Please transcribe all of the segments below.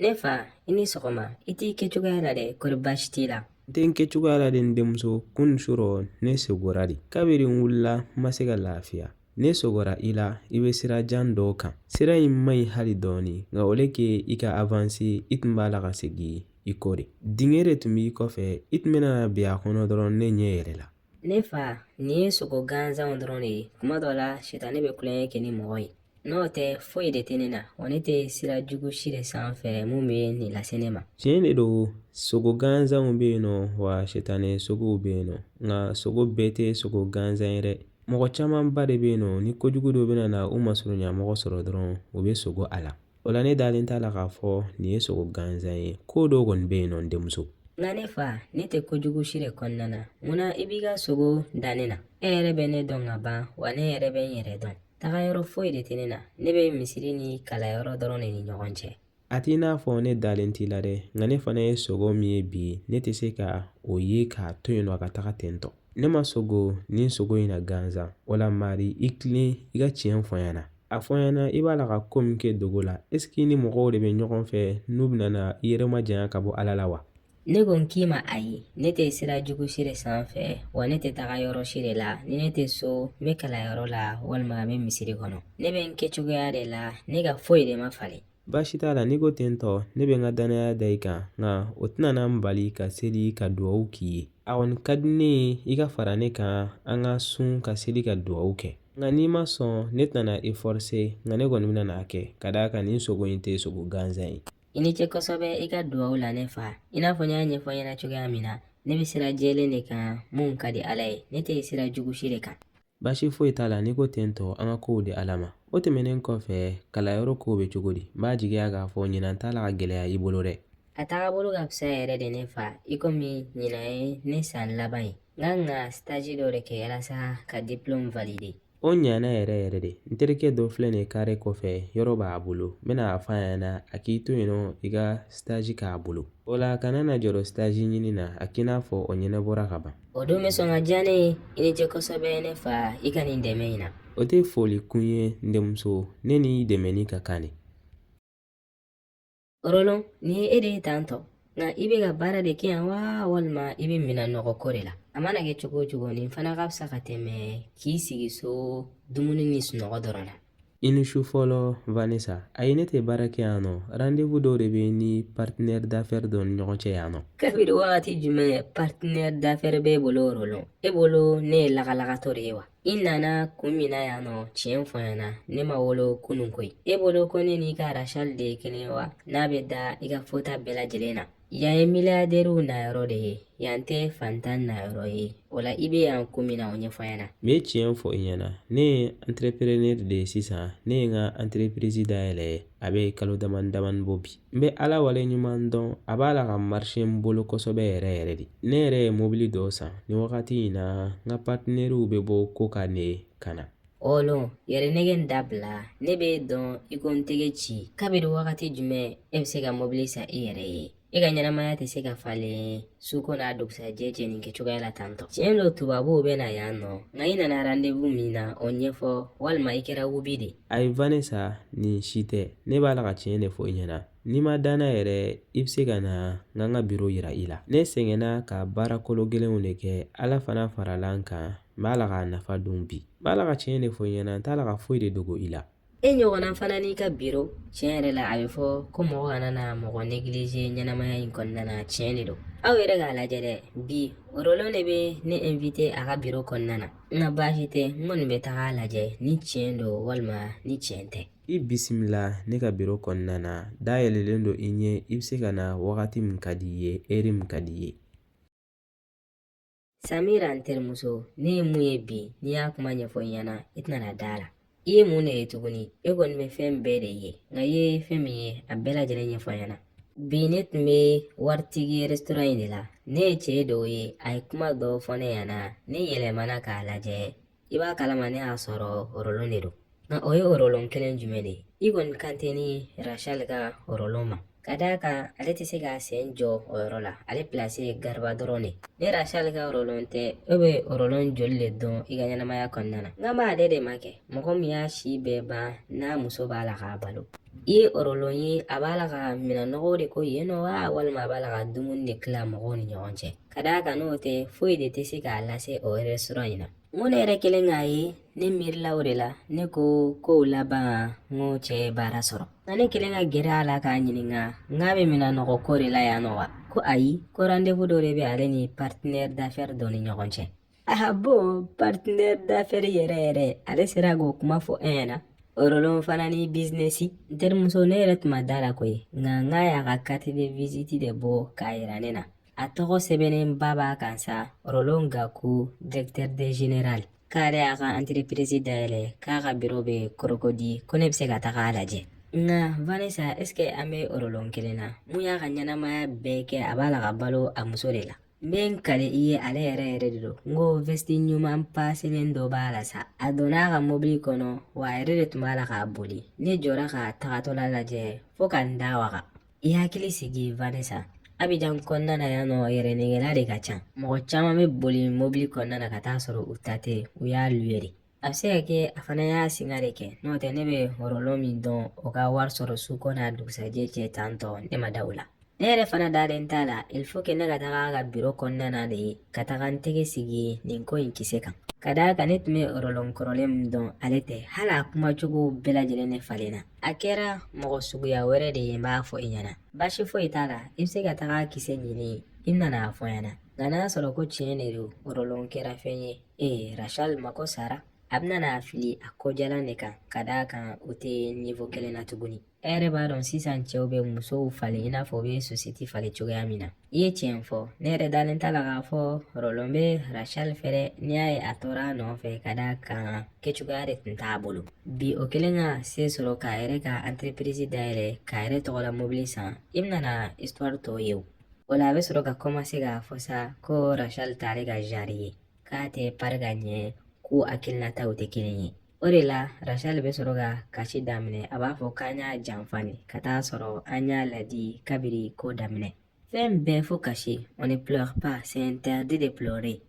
Ne fa, ini sɔgɔma, i t'i kɛ cogoya la dɛ, kɔri baasi t'i la? Den kɛcogoya la de n denmuso kun sɔrɔ ne sogora de kabiri n wulila ma se ka lafiya ne sogora i la i bɛ sira jan dɔw kan sira in man ɲi hali dɔɔni nka o le kɛ i ka avansi i tun b'a la ka segin i kɔ de dingɛ de tun b'i kɔfɛ i tun bɛna bin a kɔnɔ dɔrɔn ne ɲɛ yɛrɛ la Ne fa, nin ye sogo gansanw dɔrɔn de ye. Kuma dɔ la, sitani bɛ kulonkɛ kɛ ni mɔgɔ ye. N'o tɛ foyi de tɛ ne na, wa ne tɛ sira jugu si de sanfɛ mun bɛ nin lase ne ma. tiɲɛ de don sogo gansanw bɛ yen nɔ wa sitani sogow bɛ yen nɔ nka sogo bɛɛ tɛ sogo gansan ye dɛ mɔgɔ camanba de bɛ yen nɔ ni kojugu dɔ bɛna na u masurunya mɔgɔ sɔrɔ dɔrɔn u bɛ sogo a la o la ne dalen t'a la k'a fɔ nin ye sogo gansan ye ko dɔw kɔni bɛ yen nɔ n denmuso Nka ne fa, ne tɛ kojugu si de kɔnɔna na. Munna i b'i ka sogo da ne na? E yɛrɛ bɛ ne dɔn ka ban, wa ne yɛrɛ bɛ n yɛrɛ dɔn. Taga yɔrɔ foyi de tɛ ne na. Ne bɛ misiri ni kalayɔrɔ dɔrɔn de ni ɲɔgɔn cɛ. a t'i n'a fɔ ne dalen t'i la dɛ nka ne fana ye sogo min ye bi ne tɛ se ka o ye k'a to yen nɔ a ka taga ten tɔ ne ma sogo nin sogo in na gansan o la mari i tilen i ka tiɲɛ fɔ n ɲɛna a fɔ n ɲɛna i b'a la ka ko min kɛ dogo la esiki ni mɔgɔw de bɛ ɲɔgɔn fɛ n'u bɛna na i yɛrɛ ma janya ka bɔ ala la wa Ne ko n k'i ma ayi, ne tɛ sira jugu si de sanfɛ, wa ne tɛ taga yɔrɔ si de la. Ni ne tɛ so, n bɛ kalayɔrɔ la, walima n bɛ misiri kɔnɔ. Ne bɛ n kɛcogoya de la, ne ka foyi de ma falen. baasi t'a la n'i ko ten tɔ ne bɛ n ka danaya da i kan nka o tɛna na n bali ka seli ka duwawu k'i ye a kɔni ka di ne ye i ka fara ne kan an ka sun ka seli ka duwawu kɛ nka n'i ma sɔn ne tɛna i forcer nka ne kɔni bɛna n'a kɛ ka d'a kan nin sogo in tɛ sogo gansan ye I ni ce kosɛbɛ i ka duwawu la ne fa. I n'a fɔ n y'a ɲɛfɔ ɲɛna cogoya min na, ne bɛ sira jɛlen de kan mun ka di ala ye. Ne tɛ sira jugu si de kan. baasi foyi t'a la n'i ko ten tɔ an ka kow di ala ma o tɛmɛnen kɔfɛ kalayɔrɔ kow bɛ cogo di n b'a jigiya k'a fɔ ɲinan t'a la ka gɛlɛya i bolo dɛ A tagabolo ka fisa yɛrɛ de ne fa. I komi ɲina ye ne san laban ye. N kan ka stage dɔ de kɛ walasa ka diplôme valider. o ɲana yɛrɛ yɛrɛ de n terikɛ dɔ filɛ nin kare kɔfɛ yɔrɔ b'a bolo n bɛna a f'a ɲɛna a k'i to yen nɔ i ka stage k'a bolo o la kana na jɔrɔ stage ɲini na a k'i n'a fɔ o ɲɛnabɔra ka ban O don bɛ sɔn ka diya ne ye. I ni ce kosɛbɛ ne fa. I ka nin dɛmɛ in na. o tɛ foli kun ye n denmuso ne n'i dɛmɛni ka kan ne Rolon, nin ye e de ye tantɔ. Nka i bɛ ka baara de kɛ yan wa walima i bɛ minɛ nɔgɔ ko de la. A mana kɛ cogo o cogo nin fana ka fisa ka tɛmɛ k'i sigi so dumuni ni sunɔgɔ dɔrɔn na. i ni su fɔlɔ vanessa a ye ne tɛ baara kɛ yan nɔ rendez-vous dɔw de bɛ ni partenaire d'affaires dɔ ni ɲɔgɔn cɛ yan nɔ Kabiri wagati jumɛn partenaire d'affaires b'e bolo Rolon? E bolo ne ye lagalagatɔ de ye wa? I nana kun min na yan nɔ tiɲɛ fɔ n ɲɛna ne ma wolo kunun koyi. E bolo ko ne n'i ka Rachel de ye kelen ye wa? N'a bɛ da i ka fɔta bɛɛ lajɛlen na. Yan ye milliardaires nayɔrɔ de ye. Yan tɛ fantan nayɔrɔ ye. O la i bɛ yan kun min na o ɲɛfɔ n ɲɛna. n bɛ tiɲɛ fɔ i ɲɛna ne ye entrepreneur de ye sisan ne ye n ka entreprise dayɛlɛ a bɛ kalo damani damani bɔ bi n bɛ ala wale ɲuman dɔn a b'a la ka marché n bolo kosɛbɛ yɛrɛ yɛrɛ de ne yɛrɛ ye mobili dɔw san ni wagati in na n ka partenaires bɛ bɔ ko ka ne ka na Olon, yɛrɛ nɛgɛ dabila ne bɛ dɔn i ko n tɛgɛ ci. Kabiri wagati jumɛn e bɛ se ka mobili san i yɛrɛ ye? E ka ɲɛnamaya tɛ se ka falen suko n'a dugusajɛ cɛ nin kɛcogoya la tantɔ. Tiɲɛ don tubabuw bɛ na yan nɔ, nka i nana rendez-vous min na o ɲɛfɔ walima i kɛra wubi de. ayi vanessa nin si tɛ ne b'a la ka tiɲɛ de fɔ i ɲɛna n'i ma danna yɛrɛ i bɛ se ka na n ka biro yira i la ne sɛgɛnna ka baara kolo gɛlɛnw de kɛ ala fana farala n kan n b'a la k'a nafa dun bi n b'a la ka tiɲɛ de fɔ i ɲɛna n t'a la ka foyi de dogo i la E ɲɔgɔnna fana n'i ka biro, tiɲɛ yɛrɛ la a bɛ fɔ ko mɔgɔ kana na mɔgɔ négligé ɲɛnamaya in kɔnɔna na tiɲɛ de don. Aw yɛrɛ k'a lajɛ dɛ bi Rolon de bɛ ne invité a ka biro kɔnɔna na. Nka baasi tɛ n kɔni bɛ taga a lajɛ ni tiɲɛ don walima ni tiɲɛ tɛ. i bisimila ne ka biro kɔnɔna na dayɛlɛlen don i ɲɛ i bɛ se ka na wagati min ka di i ye heure min ka di i ye Samira n terimuso ne ye mun ye bi n'i y'a kuma ɲɛfɔ i ɲɛna i tɛna na da la. I ye mun de ye tuguni e kɔni bɛ fɛn bɛɛ de ye nka i ye fɛn min ye a bɛɛ lajɛlen ɲɛfɔ n ɲɛna. Bi ne tun bɛ waritigi restaurant in de la ne ye cɛ dɔw ye a ye kuma dɔw fɔ ne ɲɛna ne yɛlɛmana k'a lajɛ i b'a kalama ne y'a sɔrɔ Rolon de don nka o ye Rolon kelen jumɛn de ye i kɔni kan tɛ ni Rachel ka Rolon ma. ka d'a kan ale tɛ se k'a sen jɔ o yɔrɔ la ale pilasi Garba dɔrɔn de ni Rachel ka rolon tɛ e bɛ rolon joli le dɔn i ka ɲɛnamaya kɔnɔna na nka m'ale de ma kɛ mɔgɔ min y'a si bɛɛ ban n'a muso b'a la k'a balo i ye rolon ye a b'a la ka minɛnɔgɔw de ko yen nɔ wa walima a b'a la ka dumuni de tila mɔgɔw ni ɲɔgɔn cɛ ka d'a kan n'o tɛ foyi de tɛ se k'a lase o restaurant in na n ko ne yɛrɛ kelen k'a ye ne miirila o de la ne ko kow laban n ko cɛ ye baara sɔrɔ nka ne kelen ka gɛrɛ a la k'a ɲininka n k'a bɛ minɛnɔgɔ ko de la yan nɔ wa ko ayi ko rendez-vous dɔ de bɛ ale ni partenaire d'affaires dɔ ni ɲɔgɔn cɛ bon partenaire d'affaires yɛrɛ yɛrɛ ale sera k'o kuma fɔ an ɲɛna rolon fana ni business n terimuso ne yɛrɛ tun ma da la koyi nka n k'a y'a ka carte de visite de bɔ k'a yira ne na a tɔgɔ sɛbɛnnenba b'a kan sa rolon gaku directeur de général k'ale y'a ka entreprise dayɛlɛ k'a ka biro bɛ Korokodi ko ne bɛ se ka taga a lajɛ nka Vanessa est-ce que an bɛ rolon kelen na mun y'a ka ɲɛnamaya bɛɛ kɛ a b'a la ka balo a muso de la n bɛ n kale i ye ale yɛrɛ yɛrɛ de don n ko vesti ɲuman paselen dɔ b'a la sa a donna a ka mobili kɔnɔ wa a yɛrɛ de tun b'a la k'a boli ne jɔra k'a tagatɔla lajɛ fo ka n da waga i hakili sigi Vanessa Abidjan kɔnɔna na yan nɔ yɛrɛ negela de ka ca mɔgɔ caman bɛ boli mobili kɔnɔna na ka taa sɔrɔ u ta tɛ u y'a luyɛri a bɛ se ka kɛ a fana y'a singa de kɛ n'o tɛ ne bɛ rolon min dɔn o ka wari sɔrɔ su ko n'a dugusajɛ cɛ tantɔ ne ma da o la ne yɛrɛ fana dalen t'a la il faut que ne ka taga a ka biro kɔnɔna na de ka taga n tɛgɛ sigi nin ko in kisɛ kan ka d'a kan ne tun bɛ rolon kɔrɔlen min dɔn ale tɛ hali a kumacogo bɛɛ lajɛlen ne falenna a kɛra mɔgɔ suguya wɛrɛ de ye n b'a fɔ i ɲɛna baasi foyi t'a la i bɛ se ka taga kisɛ ɲini i nana a fɔ ɲɛna nka n'a sɔrɔ ko tiɲɛ de don rolon kɛra fɛn ye Rachel mako sara a bɛna n'a fili a kojalan de kan ka d'a kan o tɛ niveau kelen na tuguni e yɛrɛ b'a dɔn sisan cɛw bɛ musow falen i n'a fɔ u bɛ société falen cogoya min na i ye tiɲɛ fɔ ne yɛrɛ dalen t'a la k'a fɔ rolon bɛ Rachel fɛ dɛ n'i y'a ye a tora a nɔfɛ ka d'a kan kɛcogoya de tun t'a bolo bi o kɛlen ka se sɔrɔ k'a yɛrɛ ka entreprise dayɛlɛ k'a yɛrɛ tɔgɔla mobili san i bɛna na histoire tɔw ye o la a bɛ sɔrɔ ka commencer k'a fɔ sa ko Rachel t'ale ka genre ye k'a tɛ pari ka ɲɛ ko hakilinataw tɛ kelen ye o de la Rachel bɛ sɔrɔ ka kasi daminɛ a b'a fɔ k'an y'a janfa de ka taa sɔrɔ an y'a ladi kabiri ko daminɛ fɛn bɛɛ fo kasi on ne pleure pas c'est interdit de pleurer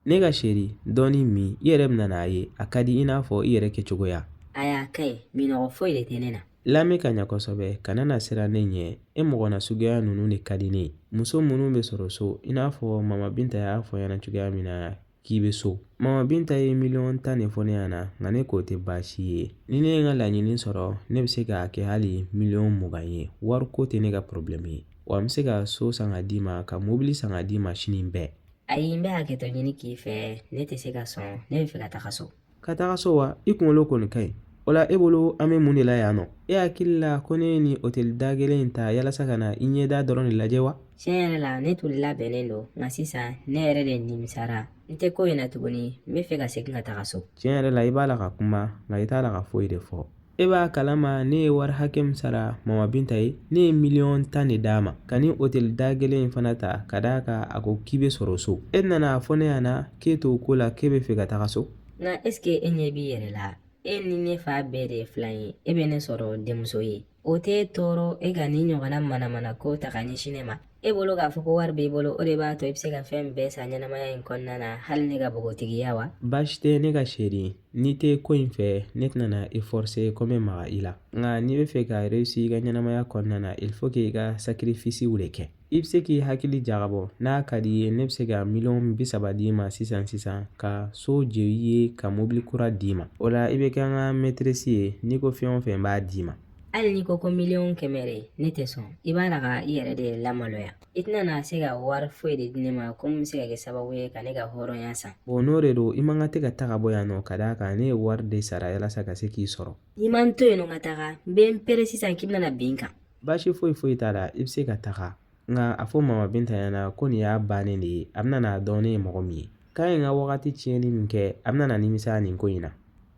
ne ka seri dɔɔni min i yɛrɛ bɛna n'a ye a ka di i n'a fɔ i yɛrɛ kɛcogoya a y'a ka ɲi minɔgɔ foyi de tɛ ne na lamɛn ka ɲa kosɛbɛ kana na siran ne ɲɛ e mɔgɔ na suguya ninnu de ka di ne ye muso minnu bɛ sɔrɔ so i n'a fɔ mama Binta y'a fɔ ɲɛna cogoya min na k'i bɛ so mama Binta ye 10,10 de fɔ ne ɲɛna nka ne k'o tɛ baasi ye ni ne ye n ka laɲini sɔrɔ ne bɛ se k'a kɛ hali 20,000 ye wariko tɛ ne ka problème ye wa n bɛ se ka so san ka d'i ma ka mobili san ka d'i ma sini bɛɛ ayi n bɛ hakɛtɔ ɲini k'i fɛ ne tɛ se ka sɔn ne bɛ fɛ ka taga so ka taga so wa i kunkolo kɔni ka ɲi o la e bolo an bɛ mun de la yan nɔ e hakili la ko ne ye nin hôtel da kelen in ta yalasa ka na i ɲɛda dɔrɔn de lajɛ wa tiɲɛ yɛrɛ la ne tun labɛnnen don nka sisan ne yɛrɛ de nimisara n tɛ ko in na tuguni n bɛ fɛ ka segin ka taga so tiɲɛ yɛrɛ la i b'a la ka kuma nka i t'a la ka foyi de fɔ e b'a kalama ne ye wari hakɛ min sara mama Binta ye ne ye 10,10 de d'a ma ka ni hôtel da kelen in fana ta ka d'a kan a ko k'i bɛ sɔrɔ so e nana fɔ ne ɲɛna k'e t'o ko la k'e bɛ fɛ ka taga so nka est ce que e ɲɛ b'i yɛrɛ la e ni ne fa bɛɛ de ye filan ye e bɛ ne sɔrɔ denmuso ye o tɛ tɔɔrɔ e ka nin ɲɔgɔnna manamana ko ta ka ɲɛsin ne ma e bolo k'a fɔ ko wari b'i bolo o de b'a to i bɛ se ka fɛn bɛɛ san ɲɛnamaya in kɔnɔna na hali ne ka bogotigiya wa baasi tɛ ne ka seri n'i tɛ ko in fɛ ne tɛna na e forcer ko n bɛ maga i la nka n'i bɛ fɛ ka réussir i ka ɲɛnamaya kɔnɔna na il faut que i ka sacrifice de kɛ i bɛ se k'i hakili jagabɔ n'a ka di i ye ne bɛ se ka 30,000 d'i ma sisan ka so jɔ i ye ka mobili kura d'i ma o la i bɛ kɛ an ka maîtresse ye n'i ko fɛn o fɛn n b'a d'i ma hali n'i ko 1,000,000 de ne tɛ sɔn i b'a la ka i yɛrɛ de lamaloya i tɛna na se ka wari foyi de di ne ma ko min bɛ se ka kɛ sababu ye ka ne ka hɔrɔnya san bon n'o de don i man ka tɛ ka taga bɔ yan nɔ ka d'a kan ne ye wari de sara yalasa ka se k'i sɔrɔ n'i ma n to yen nɔ ka taga n bɛ n pere sisan k'i bɛna bin kan baasi foyi t'a la i bɛ se ka taga nka a fɔ mama Binta ɲɛna ko nin y'a bannen de ye a bɛna n'a dɔn ne ye mɔgɔ min ye k'a ye n ka wagati tiɲɛni min kɛ a bɛna na nimisa nin ko in na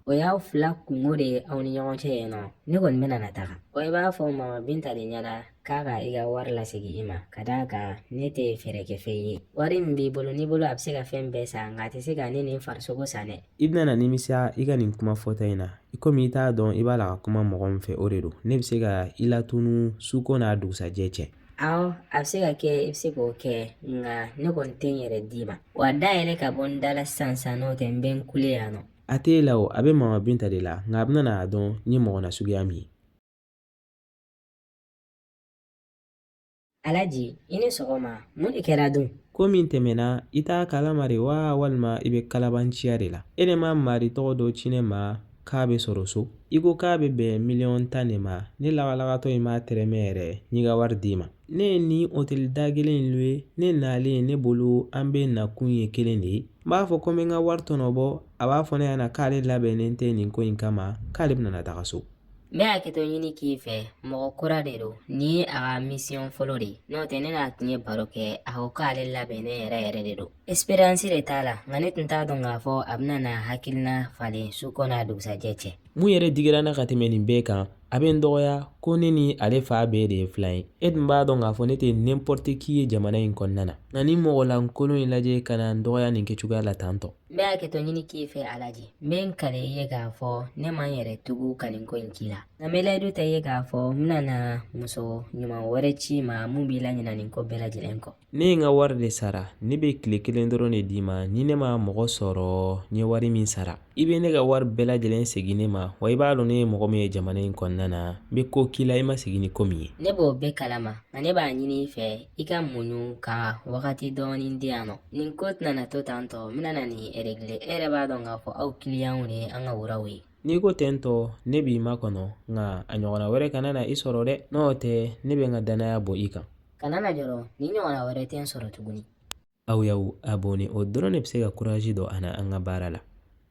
o y'aw fila kungo de ye aw ni ɲɔgɔn cɛ yen nɔ ne kɔni bɛna na taga wa i b'a fɔ mama Binta de ɲɛna k'a ka i ka wari lasegi i ma ka d'a kan ne tɛ fɛɛrɛ kɛ fɛn ye wari min b'i bolo n'i bolo a bɛ se ka fɛn bɛɛ san nka a tɛ se ka ne ni n farisogo san dɛ. I bɛna nimisa i ka nin kuma fɔta in na i komi i t'a dɔn i b'a la ka kuma mɔgɔ min fɛ o de don ne bɛ se ka i latunu suko n'a dugusajɛ cɛ. Awɔ a bɛ se ka kɛ i bɛ se k'o kɛ nka ne kɔni tɛ n yɛrɛ d'i ma wa dayɛlɛ ka bɔ n dala sisan n'o tɛ n bɛ n kule yan nɔ. A t'e la o a bɛ Mama Binta de la nka a bɛna n'a dɔn n ye mɔgɔ nasuguya min ye. Alaji i ni sɔgɔma mun de kɛra dun? Ko min tɛmɛna i t'a kalama de wa walima i bɛ kalabanciya de la e de ma mari tɔgɔ dɔ ci ne ma k'a bɛ sɔrɔ so i ko k'a bɛ bɛn 10,000,000 de ma ne lagalagatɔ in m'a tɛrɛmɛ yɛrɛ n ka wari d'i ma ne ye nin hôtel da kelen in loué ne nalen ne bolo an bɛ nakun ye kelen de ye n b'a fɔ ko n bɛ n ka wari tɔnɔbɔ a b'a fɔ ne ɲɛna k'ale labɛnnen tɛ nin ko in kama k'ale bɛna taga so. N bɛ hakɛto ɲini k'i fɛ mɔgɔ kura de don nin ye a ka mission fɔlɔ de ye n'o tɛ ne n'a tun ye baro kɛ a ko k'ale labɛnnen yɛrɛ de don espérance de t'a la nka ne tun t'a dɔn k'a fɔ a bɛna na hakilina falen su ko n'a dugusajɛ cɛ. Mun yɛrɛ digira na ka tɛmɛ nin bɛɛ kan a bɛ n dɔgɔya ko ne ni ale fa bɛɛ de ye filan ye e dun b'a dɔn k'a fɔ ne tɛ n'importe qui ye jamana in kɔnɔna na nka ni mɔgɔ lankolon in lajɛ ka na n dɔgɔya nin kɛcogoya la tantɔ. N bɛ hakɛto ɲini k'i fɛ Alaji n bɛ n kale i ye k'a fɔ ne ma n yɛrɛ tugu ka nin ko in k'i la nka n bɛ layidu ta i ye k'a fɔ n bɛna na muso ɲuman wɛrɛ ci ma mun b'i laɲina nin ko bɛɛ lajɛlen kɔ. Ne ye n ka wari de sara ne bɛ tile 1 dɔrɔn de d'i ma ni ne ma mɔgɔ sɔrɔ n ye wari min sara i bɛ ne ka wari bɛɛ lajɛlen segin ne ma wa i b'a dɔn ne ye mɔgɔ min ye jamana in kɔnɔna na n bɛ ko k'i la i ma segin ni ko min ye. Ne b'o bɛɛ kalama nka ne b'a ɲini i fɛ i ka muɲu ka wagati dɔɔni di yan nɔ nin ko tɛna to tantɔ n bɛna na nin régler e yɛrɛ b'a dɔn k'a fɔ aw client de ye an ka wuraw ye. N'i ko tentɔ ne b'i makɔnɔ nka a ɲɔgɔnna wɛrɛ kana na i sɔrɔ dɛ n'o tɛ ne bɛ n ka danaya bɔ i kan. Kana na jɔrɔ nin ɲɔgɔnna wɛrɛ tɛ n sɔrɔ tuguni. Aw y'aw abonné o dɔrɔn de bɛ se ka courage don an na an ka baara la.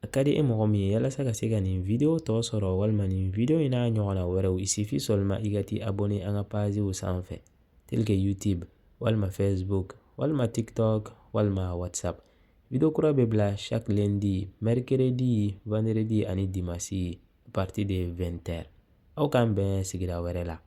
A ka di e mɔgɔ min ye yalasa ka se ka nin video tɔ sɔrɔ walima nin video in n'a ɲɔgɔnna wɛrɛw il suffit seulement i ka t'i abonné an ka pagew sanfɛ tel que YouTube walima Facebook walima TikTok walima WhatsApp. Video kura bɛ bila chaque lundi, mercredi, vendredi ani dimanche à partir de 20h. Aw k'an bɛn sigira wɛrɛ la.